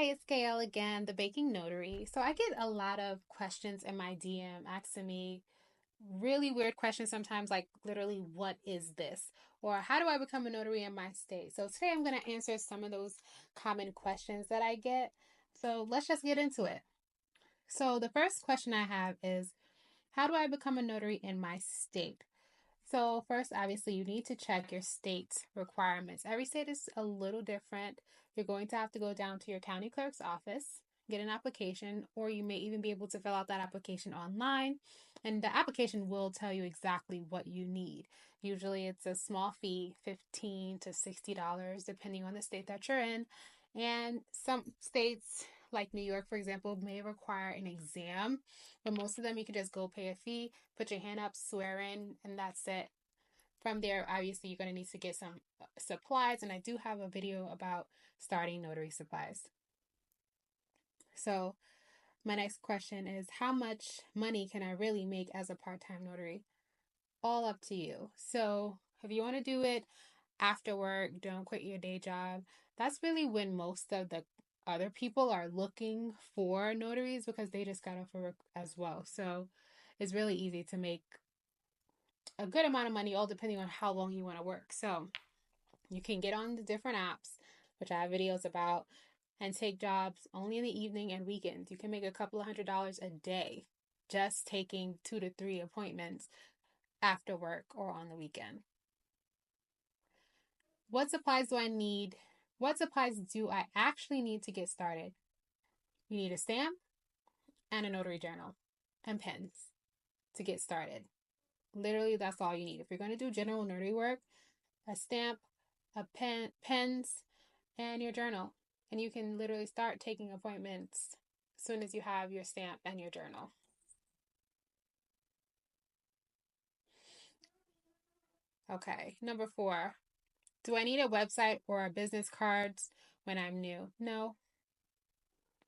Hi, it's GayYell again, the Baking Notary. So I get a lot of questions in my DM asking me really weird questions sometimes, like literally, what is this? Or how do I become a notary in my state? So today I'm going to answer some of those common questions that I get. So let's just get into it. So the first question I have is, how do I become a notary in my state? So first, obviously, you need to check your state's requirements. Every state is a little different. You're going to have to go down to your county clerk's office, get an application, or you may even be able to fill out that application online. And the application will tell you exactly what you need. Usually it's a small fee, $15 to $60, depending on the state that you're in. And some states, like New York, for example, may require an exam, but most of them you can just go pay a fee, put your hand up, swear in, and that's it. From there, obviously, you're going to need to get some supplies, and I do have a video about starting notary supplies. So, my next question is, how much money can I really make as a part-time notary? All up to you. So, if you want to do it after work, don't quit your day job. That's really when most of the other people are looking for notaries because they just got off of work as well. So, it's really easy to make a good amount of money, all depending on how long you want to work. So you can get on the different apps, which I have videos about, and take jobs only in the evening and weekends. You can make a couple of $100s a day just taking 2 to 3 appointments after work or on the weekend. What supplies do I need? What supplies do I actually need to get started? You need a stamp and a notary journal and pens to get started. Literally, that's all you need. If you're going to do general notary work, a stamp, a pen, pens, and your journal. And you can literally start taking appointments as soon as you have your stamp and your journal. Okay, number 4. Do I need a website or a business cards when I'm new? No,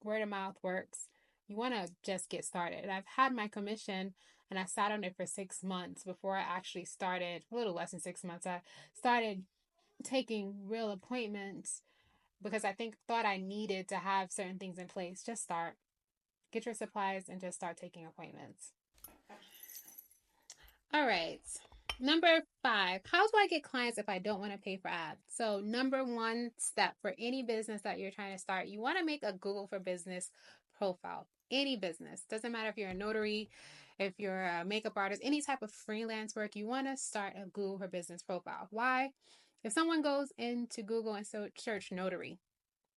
word of mouth works. You want to just get started. I've had my commission and I sat on it for 6 months before I actually started, a little less than 6 months. I started taking real appointments because thought I needed to have certain things in place. Just start. Get your supplies and just start taking appointments. All right. Number 5, how do I get clients if I don't want to pay for ads? So, number 1 step for any business that you're trying to start, you want to make a Google for Business profile. Any business, doesn't matter if you're a notary, if you're a makeup artist, any type of freelance work, you want to start a Google for Business profile. Why? If someone goes into Google and search notary,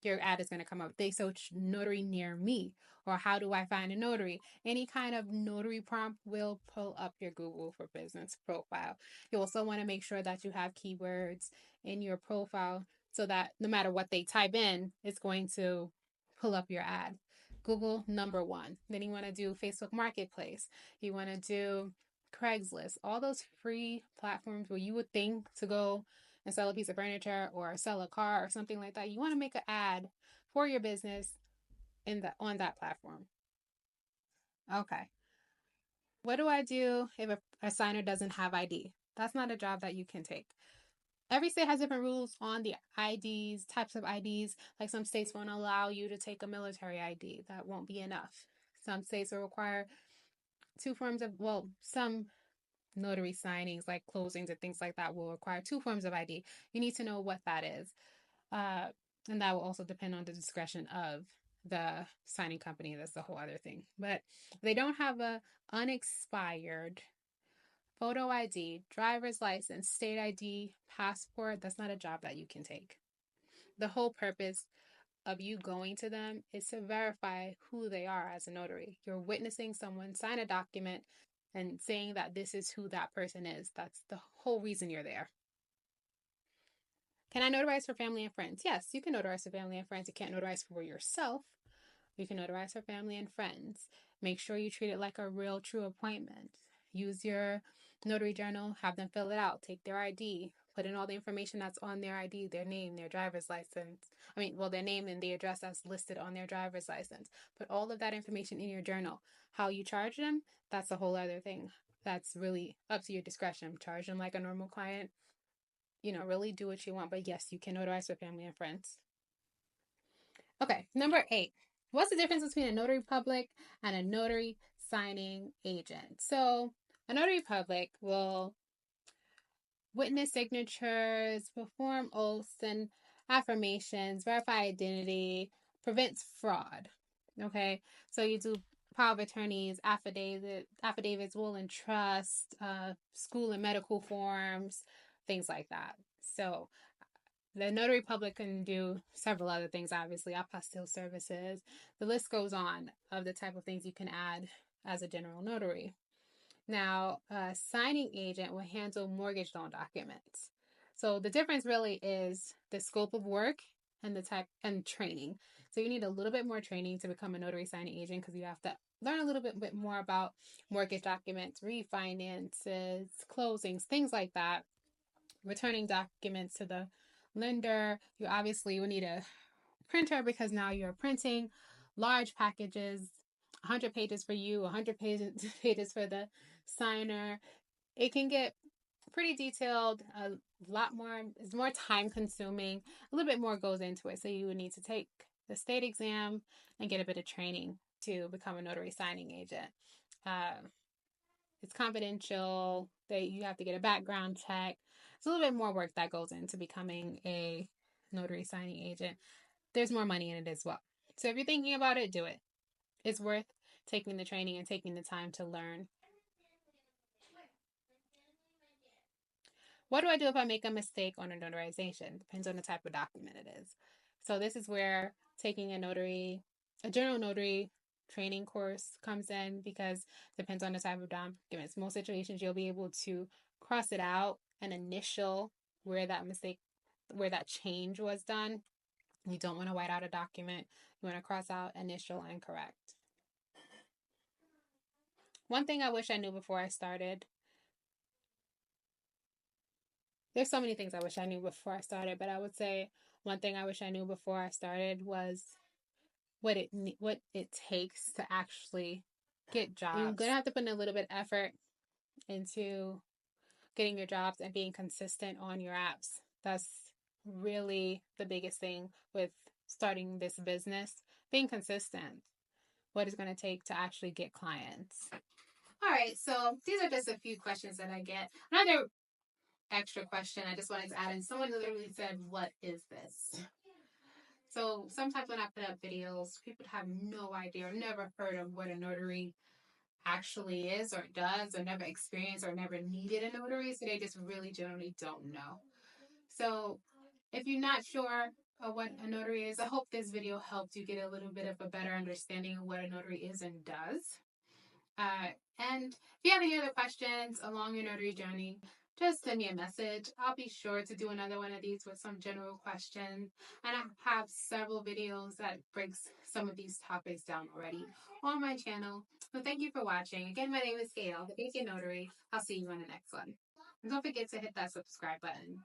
your ad is going to come up. They search notary near me, or how do I find a notary? Any kind of notary prompt will pull up your Google for Business profile. You also want to make sure that you have keywords in your profile so that no matter what they type in, it's going to pull up your ad. Google, number 1. Then you want to do Facebook Marketplace. You want to do Craigslist, all those free platforms where you would think to go and sell a piece of furniture or sell a car or something like that. You want to make an ad for your business on that platform. Okay. What do I do if a signer doesn't have ID? That's not a job that you can take. Every state has different rules on the IDs, types of IDs. Like some states won't allow you to take a military ID. That won't be enough. Some states will require some notary signings like closings and things like that will require 2 forms of ID. You need to know what that is. Uh, and that will also depend on the discretion of the signing company. That's the whole other thing. But they don't have a unexpired photo ID, driver's license, state ID, passport. That's not a job that you can take. The whole purpose of you going to them is to verify who they are as a notary. You're witnessing someone sign a document and saying that this is who that person is. That's the whole reason you're there. Can I notarize for family and friends? Yes, you can notarize for family and friends. You can't notarize for yourself. You can notarize for family and friends. Make sure you treat it like a real, true appointment. Use your notary journal, have them fill it out, take their ID, put in all the information that's on their ID, their name, their driver's license. Their name and the address that's listed on their driver's license. Put all of that information in your journal. How you charge them, that's a whole other thing. That's really up to your discretion. Charge them like a normal client. Really do what you want. But yes, you can notarize for family and friends. Okay, number 8. What's the difference between a notary public and a notary signing agent? So, a notary public will witness signatures, perform oaths and affirmations, verify identity, prevents fraud. Okay, so you do power of attorneys, affidavits, will and trust, school and medical forms, things like that. So the notary public can do several other things, obviously, apostille services. The list goes on of the type of things you can add as a general notary. Now, a signing agent will handle mortgage loan documents. So the difference really is the scope of work and the type and training. So you need a little bit more training to become a notary signing agent because you have to learn a little bit more about mortgage documents, refinances, closings, things like that. Returning documents to the lender. You obviously will need a printer because now you're printing large packages, 100 pages for you, 100 pages for the signer. It can get pretty detailed, a lot more, it's more time consuming, a little bit more goes into it. So you would need to take the state exam and get a bit of training to become a notary signing agent. Uh, it's confidential, that you have to get a background check. It's a little bit more work that goes into becoming a notary signing agent. There's more money in it as well. So if you're thinking about it, do it. It's worth taking the training and taking the time to learn. What do I do if I make a mistake on a notarization? Depends on the type of document it is. So this is where taking a general notary training course comes in because it depends on the type of documents. Most situations you'll be able to cross it out and initial where that change was done. You don't want to white out a document. You want to cross out initial and correct. One thing I wish I knew before I started. There's so many things I wish I knew before I started, but I would say one thing I wish I knew before I started was what it takes to actually get jobs. You're gonna have to put in a little bit of effort into getting your jobs and being consistent on your apps. That's really the biggest thing with starting this business. Being consistent. What it's going to take to actually get clients. All right, so these are just a few questions that I get. Another extra question I just wanted to add in. Someone literally said, "What is this?" So sometimes when I put up videos, people have no idea or never heard of what a notary actually is or does or never experienced or never needed a notary. So they just really generally don't know. So if you're not sure of what a notary is, I hope this video helped you get a little bit of a better understanding of what a notary is and does. And if you have any other questions along your notary journey, just send me a message. I'll be sure to do another one of these with some general questions. And I have several videos that breaks some of these topics down already on my channel. So thank you for watching. Again, my name is GayYell, the Baking Notary. I'll see you on the next one. And don't forget to hit that subscribe button.